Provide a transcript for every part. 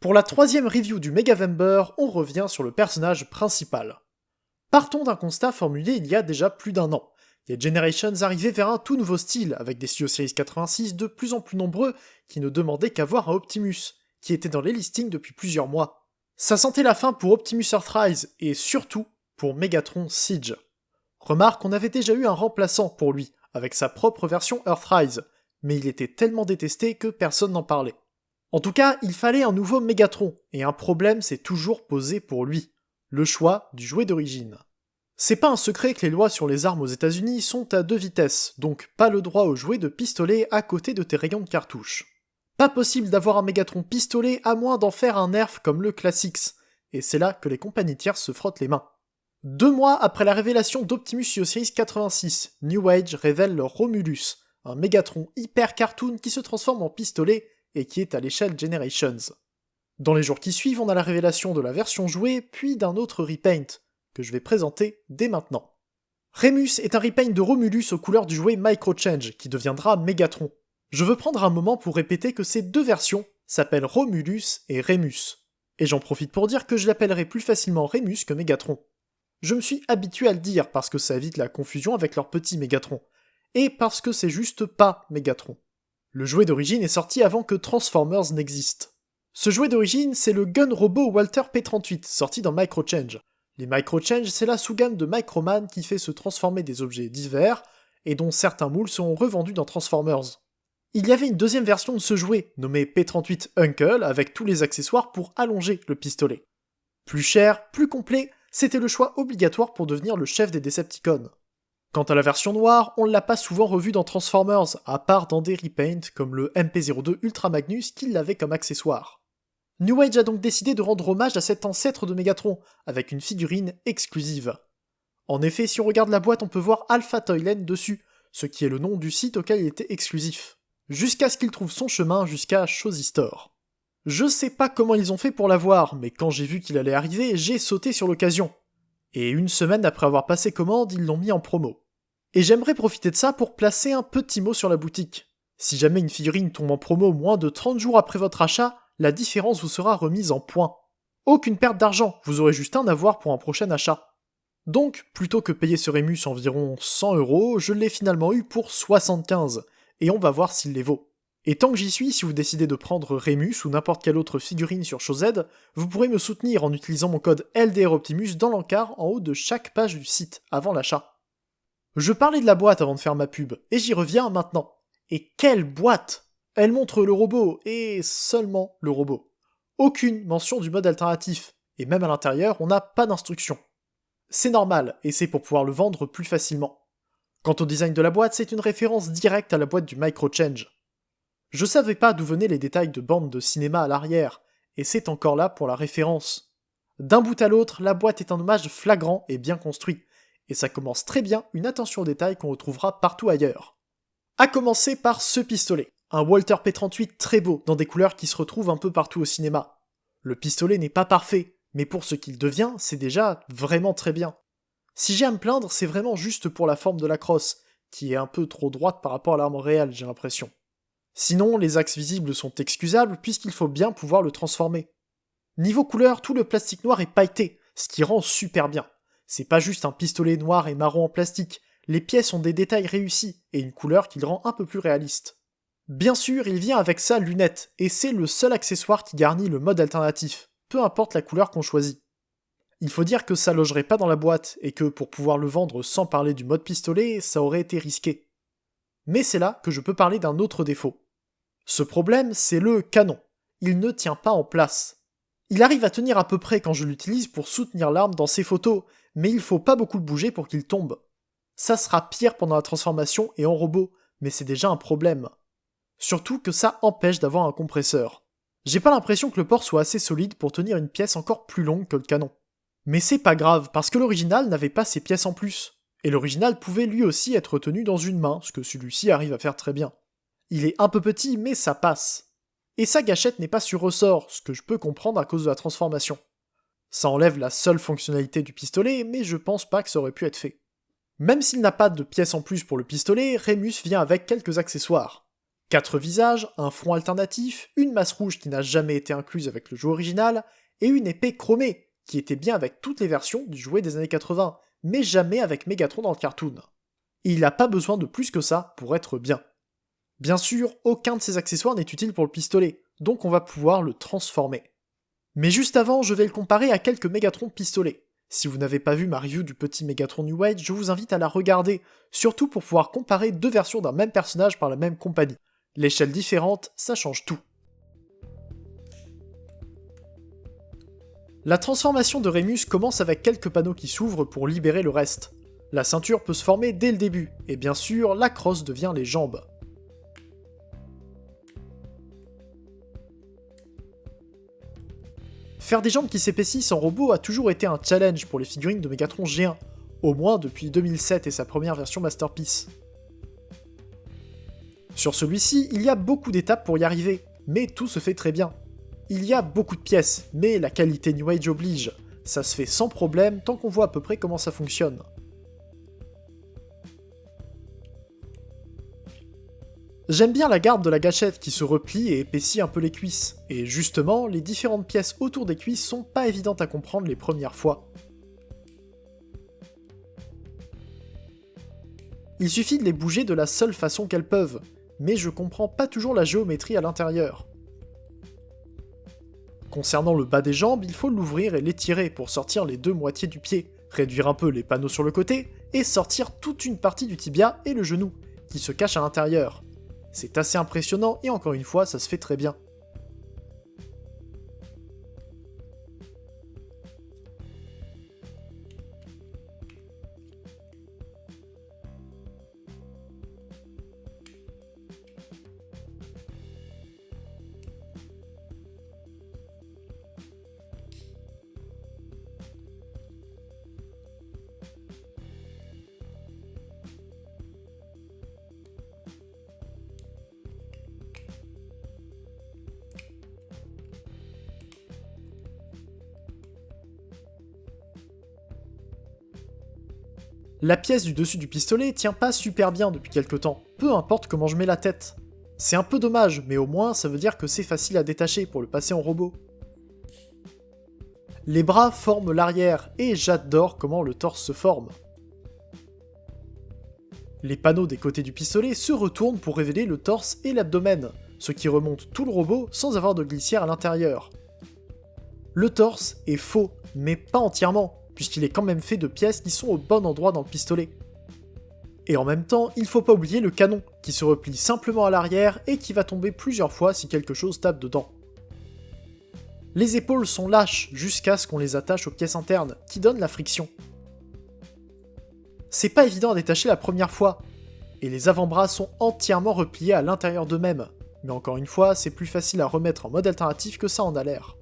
Pour la troisième review du Megavember, on revient sur le personnage principal. Partons d'un constat formulé il y a déjà plus d'un an. Les Generations arrivaient vers un tout nouveau style, avec des studios Series 86 de plus en plus nombreux qui ne demandaient qu'à voir un Optimus, qui était dans les listings depuis plusieurs mois. Ça sentait la fin pour Optimus Earthrise, et surtout pour Megatron Siege. Remarque, on avait déjà eu un remplaçant pour lui, avec sa propre version Earthrise, mais il était tellement détesté que personne n'en parlait. En tout cas, il fallait un nouveau Megatron, et un problème s'est toujours posé pour lui. Le choix du jouet d'origine. C'est pas un secret que les lois sur les armes aux États-Unis sont à 2 vitesses, donc pas le droit au jouet de pistolet à côté de tes rayons de cartouches. Pas possible d'avoir un Megatron pistolet à moins d'en faire un nerf comme le Classics, et c'est là que les compagnies tierces se frottent les mains. 2 mois après la révélation d'Optimus Series 86, New Age révèle leur Romulus, un Megatron hyper cartoon qui se transforme en pistolet et qui est à l'échelle Generations. Dans les jours qui suivent, on a la révélation de la version jouée, puis d'un autre repaint, que je vais présenter dès maintenant. Remus est un repaint de Romulus aux couleurs du jouet Microchange, qui deviendra Megatron. Je veux prendre un moment pour répéter que ces deux versions s'appellent Romulus et Remus. Et j'en profite pour dire que je l'appellerai plus facilement Remus que Megatron. Je me suis habitué à le dire parce que ça évite la confusion avec leur petit Megatron, et parce que c'est juste pas Megatron. Le jouet d'origine est sorti avant que Transformers n'existe. Ce jouet d'origine, c'est le Gun Robot Walter P38, sorti dans Microchange. Les Microchange, c'est la sous-gamme de Microman qui fait se transformer des objets divers, et dont certains moules seront revendus dans Transformers. Il y avait une deuxième version de ce jouet, nommé P38 Uncle, avec tous les accessoires pour allonger le pistolet. Plus cher, plus complet, c'était le choix obligatoire pour devenir le chef des Decepticons. Quant à la version noire, on l'a pas souvent revue dans Transformers, à part dans des repaints comme le MP02 Ultra Magnus qui l'avait comme accessoire. New Age a donc décidé de rendre hommage à cet ancêtre de Megatron, avec une figurine exclusive. En effet, si on regarde la boîte, on peut voir Alpha Toyland dessus, ce qui est le nom du site auquel il était exclusif. Jusqu'à ce qu'il trouve son chemin jusqu'à Shozy Store. Je sais pas comment ils ont fait pour l'avoir, mais quand j'ai vu qu'il allait arriver, j'ai sauté sur l'occasion. Et une semaine après avoir passé commande, ils l'ont mis en promo. Et j'aimerais profiter de ça pour placer un petit mot sur la boutique. Si jamais une figurine tombe en promo moins de 30 jours après votre achat, la différence vous sera remise en points. Aucune perte d'argent, vous aurez juste un avoir pour un prochain achat. Donc, plutôt que payer ce Remus environ 100€, je l'ai finalement eu pour 75, et on va voir s'il les vaut. Et tant que j'y suis, si vous décidez de prendre Remus ou n'importe quelle autre figurine sur ShowZ, vous pourrez me soutenir en utilisant mon code LDROptimus dans l'encart en haut de chaque page du site, avant l'achat. Je parlais de la boîte avant de faire ma pub, et j'y reviens maintenant. Et quelle boîte! Elle montre le robot, et seulement le robot. Aucune mention du mode alternatif, et même à l'intérieur, on n'a pas d'instruction. C'est normal, et c'est pour pouvoir le vendre plus facilement. Quant au design de la boîte, c'est une référence directe à la boîte du Microchange. Je savais pas d'où venaient les détails de bande de cinéma à l'arrière, et c'est encore là pour la référence. D'un bout à l'autre, la boîte est un hommage flagrant et bien construit, et ça commence très bien une attention aux détails qu'on retrouvera partout ailleurs. A commencer par ce pistolet, un Walter P38 très beau, dans des couleurs qui se retrouvent un peu partout au cinéma. Le pistolet n'est pas parfait, mais pour ce qu'il devient, c'est déjà vraiment très bien. Si j'ai à me plaindre, c'est vraiment juste pour la forme de la crosse, qui est un peu trop droite par rapport à l'arme réelle, j'ai l'impression. Sinon, les axes visibles sont excusables puisqu'il faut bien pouvoir le transformer. Niveau couleur, tout le plastique noir est pailleté, ce qui rend super bien. C'est pas juste un pistolet noir et marron en plastique, les pièces ont des détails réussis et une couleur qui le rend un peu plus réaliste. Bien sûr, il vient avec sa lunette, et c'est le seul accessoire qui garnit le mode alternatif, peu importe la couleur qu'on choisit. Il faut dire que ça logerait pas dans la boîte, et que pour pouvoir le vendre sans parler du mode pistolet, ça aurait été risqué. Mais c'est là que je peux parler d'un autre défaut. Ce problème, c'est le canon. Il ne tient pas en place. Il arrive à tenir à peu près quand je l'utilise pour soutenir l'arme dans ses photos, mais il faut pas beaucoup le bouger pour qu'il tombe. Ça sera pire pendant la transformation et en robot, mais c'est déjà un problème. Surtout que ça empêche d'avoir un compresseur. J'ai pas l'impression que le port soit assez solide pour tenir une pièce encore plus longue que le canon. Mais c'est pas grave, parce que l'original n'avait pas ces pièces en plus. Et l'original pouvait lui aussi être tenu dans une main, ce que celui-ci arrive à faire très bien. Il est un peu petit, mais ça passe. Et sa gâchette n'est pas sur ressort, ce que je peux comprendre à cause de la transformation. Ça enlève la seule fonctionnalité du pistolet, mais je pense pas que ça aurait pu être fait. Même s'il n'a pas de pièces en plus pour le pistolet, Remus vient avec quelques accessoires. 4 visages, un front alternatif, une masse rouge qui n'a jamais été incluse avec le jouet original, et une épée chromée, qui était bien avec toutes les versions du jouet des années 80, mais jamais avec Megatron dans le cartoon. Et il n'a pas besoin de plus que ça pour être bien. Bien sûr, aucun de ces accessoires n'est utile pour le pistolet, donc on va pouvoir le transformer. Mais juste avant, je vais le comparer à quelques Megatron pistolets. Si vous n'avez pas vu ma review du petit Megatron New Age, je vous invite à la regarder, surtout pour pouvoir comparer deux versions d'un même personnage par la même compagnie. L'échelle différente, ça change tout. La transformation de Rémus commence avec quelques panneaux qui s'ouvrent pour libérer le reste. La ceinture peut se former dès le début, et bien sûr, la crosse devient les jambes. Faire des jambes qui s'épaississent en robot a toujours été un challenge pour les figurines de Megatron G1, au moins depuis 2007 et sa première version Masterpiece. Sur celui-ci, il y a beaucoup d'étapes pour y arriver, mais tout se fait très bien. Il y a beaucoup de pièces, mais la qualité New Age oblige, ça se fait sans problème tant qu'on voit à peu près comment ça fonctionne. J'aime bien la garde de la gâchette qui se replie et épaissit un peu les cuisses, et justement, les différentes pièces autour des cuisses sont pas évidentes à comprendre les premières fois. Il suffit de les bouger de la seule façon qu'elles peuvent, mais je comprends pas toujours la géométrie à l'intérieur. Concernant le bas des jambes, il faut l'ouvrir et l'étirer pour sortir les deux moitiés du pied, réduire un peu les panneaux sur le côté, et sortir toute une partie du tibia et le genou, qui se cache à l'intérieur. C'est assez impressionnant et encore une fois, ça se fait très bien. La pièce du dessus du pistolet tient pas super bien depuis quelque temps, peu importe comment je mets la tête. C'est un peu dommage, mais au moins ça veut dire que c'est facile à détacher pour le passer en robot. Les bras forment l'arrière, et j'adore comment le torse se forme. Les panneaux des côtés du pistolet se retournent pour révéler le torse et l'abdomen, ce qui remonte tout le robot sans avoir de glissière à l'intérieur. Le torse est faux, mais pas entièrement, puisqu'il est quand même fait de pièces qui sont au bon endroit dans le pistolet. Et en même temps, il faut pas oublier le canon, qui se replie simplement à l'arrière et qui va tomber plusieurs fois si quelque chose tape dedans. Les épaules sont lâches jusqu'à ce qu'on les attache aux pièces internes, qui donnent la friction. C'est pas évident à détacher la première fois, et les avant-bras sont entièrement repliés à l'intérieur d'eux-mêmes, mais encore une fois, c'est plus facile à remettre en mode alternatif que ça en a l'air.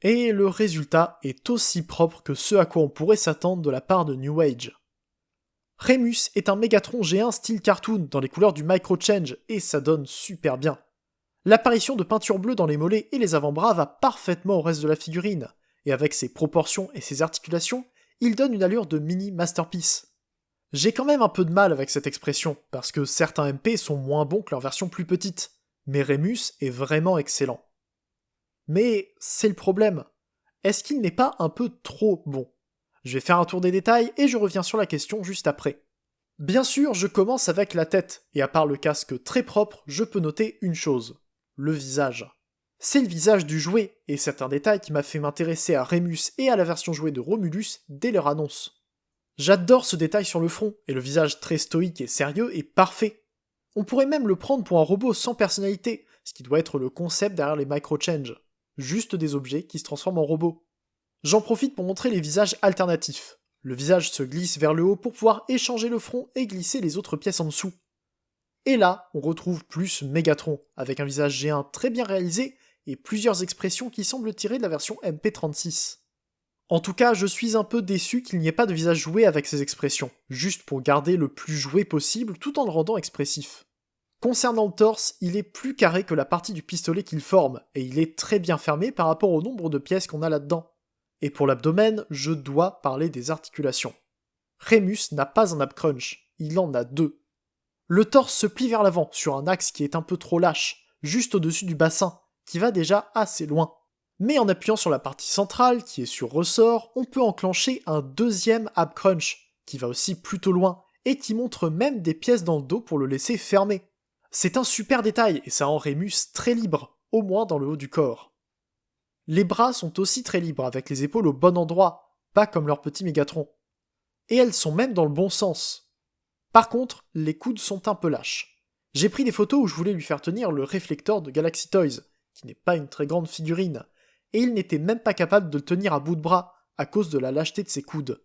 Et le résultat est aussi propre que ce à quoi on pourrait s'attendre de la part de New Age. Rémus est un Megatron G1 style cartoon dans les couleurs du Micro-Change, et ça donne super bien. L'apparition de peinture bleue dans les mollets et les avant-bras va parfaitement au reste de la figurine, et avec ses proportions et ses articulations, il donne une allure de mini masterpiece. J'ai quand même un peu de mal avec cette expression, parce que certains MP sont moins bons que leur version plus petite, mais Rémus est vraiment excellent. Mais c'est le problème. Est-ce qu'il n'est pas un peu trop bon? Je vais faire un tour des détails et je reviens sur la question juste après. Bien sûr, je commence avec la tête, et à part le casque très propre, je peux noter une chose. Le visage. C'est le visage du jouet, et c'est un détail qui m'a fait m'intéresser à Rémus et à la version jouée de Romulus dès leur annonce. J'adore ce détail sur le front, et le visage très stoïque et sérieux est parfait. On pourrait même le prendre pour un robot sans personnalité, ce qui doit être le concept derrière les micro-change. Juste des objets qui se transforment en robots. J'en profite pour montrer les visages alternatifs. Le visage se glisse vers le haut pour pouvoir échanger le front et glisser les autres pièces en dessous. Et là, on retrouve plus Megatron, avec un visage G1 très bien réalisé et plusieurs expressions qui semblent tirées de la version MP36. En tout cas, je suis un peu déçu qu'il n'y ait pas de visage joué avec ces expressions, juste pour garder le plus joué possible tout en le rendant expressif. Concernant le torse, il est plus carré que la partie du pistolet qu'il forme, et il est très bien fermé par rapport au nombre de pièces qu'on a là-dedans. Et pour l'abdomen, je dois parler des articulations. Rémus n'a pas un ab crunch, il en a deux. Le torse se plie vers l'avant sur un axe qui est un peu trop lâche, juste au-dessus du bassin, qui va déjà assez loin. Mais en appuyant sur la partie centrale, qui est sur ressort, on peut enclencher un deuxième ab crunch, qui va aussi plutôt loin, et qui montre même des pièces dans le dos pour le laisser fermer. C'est un super détail, et ça rend Rémus très libre, au moins dans le haut du corps. Les bras sont aussi très libres, avec les épaules au bon endroit, pas comme leur petit Mégatron. Et elles sont même dans le bon sens. Par contre, les coudes sont un peu lâches. J'ai pris des photos où je voulais lui faire tenir le réflecteur de Galaxy Toys, qui n'est pas une très grande figurine, et il n'était même pas capable de le tenir à bout de bras, à cause de la lâcheté de ses coudes.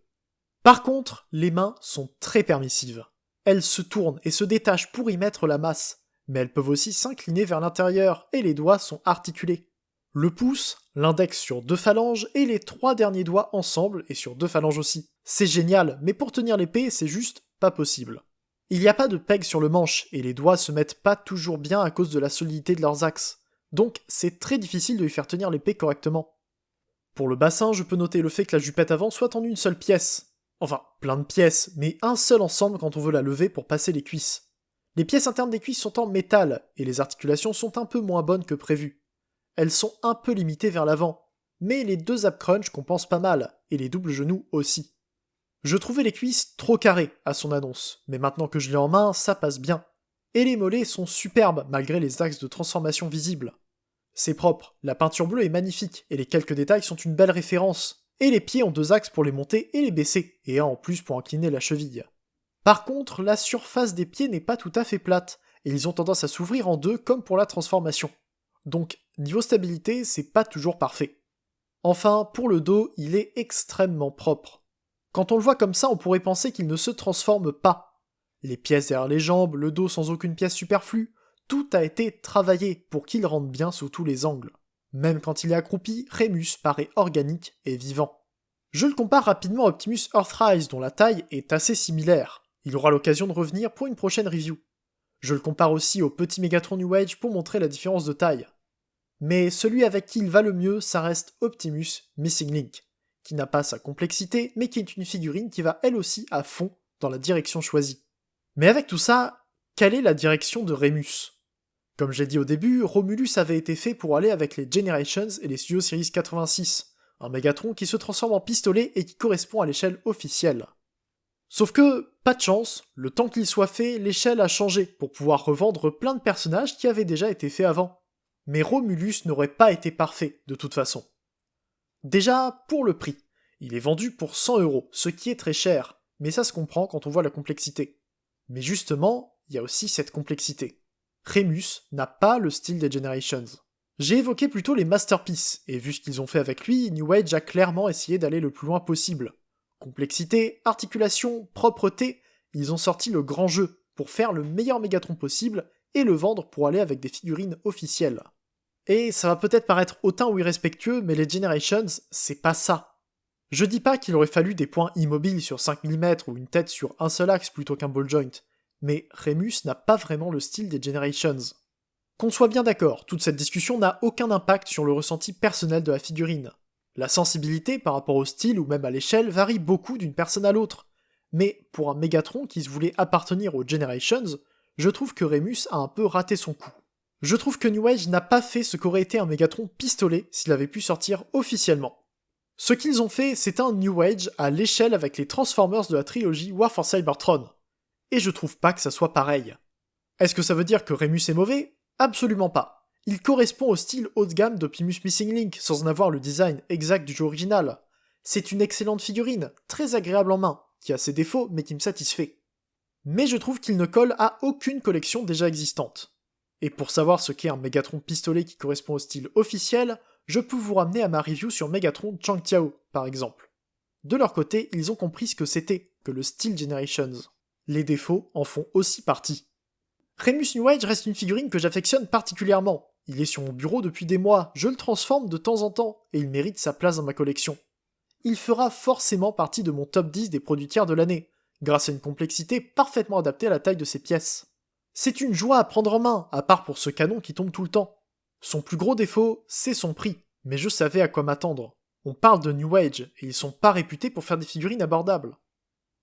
Par contre, les mains sont très permissives. Elles se tournent et se détachent pour y mettre la masse, mais elles peuvent aussi s'incliner vers l'intérieur, et les doigts sont articulés. Le pouce, l'index sur 2 phalanges, et les 3 derniers doigts ensemble et sur 2 phalanges aussi. C'est génial, mais pour tenir l'épée, c'est juste pas possible. Il n'y a pas de peg sur le manche, et les doigts se mettent pas toujours bien à cause de la solidité de leurs axes, donc c'est très difficile de lui faire tenir l'épée correctement. Pour le bassin, je peux noter le fait que la jupette avant soit en une seule pièce. Enfin, plein de pièces, mais un seul ensemble quand on veut la lever pour passer les cuisses. Les pièces internes des cuisses sont en métal, et les articulations sont un peu moins bonnes que prévu. Elles sont un peu limitées vers l'avant, mais les 2 ab crunch compensent pas mal, et les doubles genoux aussi. Je trouvais les cuisses trop carrées à son annonce, mais maintenant que je l'ai en main, ça passe bien. Et les mollets sont superbes malgré les axes de transformation visibles. C'est propre, la peinture bleue est magnifique, et les quelques détails sont une belle référence. Et les pieds ont 2 axes pour les monter et les baisser, et un en plus pour incliner la cheville. Par contre, la surface des pieds n'est pas tout à fait plate, et ils ont tendance à s'ouvrir en deux comme pour la transformation. Donc, niveau stabilité, c'est pas toujours parfait. Enfin, pour le dos, il est extrêmement propre. Quand on le voit comme ça, on pourrait penser qu'il ne se transforme pas. Les pièces derrière les jambes, le dos sans aucune pièce superflue, tout a été travaillé pour qu'il rentre bien sous tous les angles. Même quand il est accroupi, Rémus paraît organique et vivant. Je le compare rapidement à Optimus Earthrise dont la taille est assez similaire. Il aura l'occasion de revenir pour une prochaine review. Je le compare aussi au petit Megatron New Age pour montrer la différence de taille. Mais celui avec qui il va le mieux, ça reste Optimus Missing Link, qui n'a pas sa complexité, mais qui est une figurine qui va elle aussi à fond dans la direction choisie. Mais avec tout ça, quelle est la direction de Rémus ? Comme j'ai dit au début, Romulus avait été fait pour aller avec les Generations et les Studio Series 86, un Megatron qui se transforme en pistolet et qui correspond à l'échelle officielle. Sauf que, pas de chance, le temps qu'il soit fait, l'échelle a changé pour pouvoir revendre plein de personnages qui avaient déjà été faits avant. Mais Romulus n'aurait pas été parfait, de toute façon. Déjà, pour le prix. Il est vendu pour 100€, ce qui est très cher, mais ça se comprend quand on voit la complexité. Mais justement, il y a aussi cette complexité. Rémus n'a pas le style des Generations. J'ai évoqué plutôt les Masterpieces, et vu ce qu'ils ont fait avec lui, New Age a clairement essayé d'aller le plus loin possible. Complexité, articulation, propreté, ils ont sorti le grand jeu pour faire le meilleur Mégatron possible et le vendre pour aller avec des figurines officielles. Et ça va peut-être paraître hautain ou irrespectueux, mais les Generations, c'est pas ça. Je dis pas qu'il aurait fallu des points immobiles sur 5 mm ou une tête sur un seul axe plutôt qu'un ball joint, mais Rémus n'a pas vraiment le style des Generations. Qu'on soit bien d'accord, toute cette discussion n'a aucun impact sur le ressenti personnel de la figurine. La sensibilité par rapport au style ou même à l'échelle varie beaucoup d'une personne à l'autre, mais pour un Mégatron qui se voulait appartenir aux Generations, je trouve que Rémus a un peu raté son coup. Je trouve que New Age n'a pas fait ce qu'aurait été un Mégatron pistolet s'il avait pu sortir officiellement. Ce qu'ils ont fait, c'est un New Age à l'échelle avec les Transformers de la trilogie War for Cybertron. Et je trouve pas que ça soit pareil. Est-ce que ça veut dire que Rémus est mauvais ? Absolument pas. Il correspond au style haut de gamme d'Optimus Missing Link, sans en avoir le design exact du jeu original. C'est une excellente figurine, très agréable en main, qui a ses défauts mais qui me satisfait. Mais je trouve qu'il ne colle à aucune collection déjà existante. Et pour savoir ce qu'est un Mégatron pistolet qui correspond au style officiel, je peux vous ramener à ma review sur Mégatron Chang Tiao, par exemple. De leur côté, ils ont compris ce que c'était que le style Generations. Les défauts en font aussi partie. Rémus New Age reste une figurine que j'affectionne particulièrement. Il est sur mon bureau depuis des mois, je le transforme de temps en temps, et il mérite sa place dans ma collection. Il fera forcément partie de mon top 10 des produits tiers de l'année, grâce à une complexité parfaitement adaptée à la taille de ses pièces. C'est une joie à prendre en main, à part pour ce canon qui tombe tout le temps. Son plus gros défaut, c'est son prix, mais je savais à quoi m'attendre. On parle de New Age, et ils sont pas réputés pour faire des figurines abordables.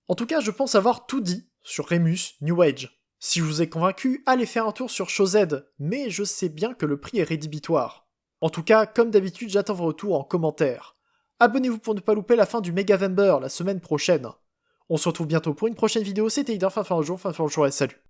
En tout cas, je pense avoir tout dit sur Remus New Age. Si je vous ai convaincu, allez faire un tour sur ShowZ, mais je sais bien que le prix est rédhibitoire. En tout cas, comme d'habitude, j'attends vos retours en commentaire. Abonnez-vous pour ne pas louper la fin du Megavember la semaine prochaine. On se retrouve bientôt pour une prochaine vidéo, c'était Ida, fin jour et salut.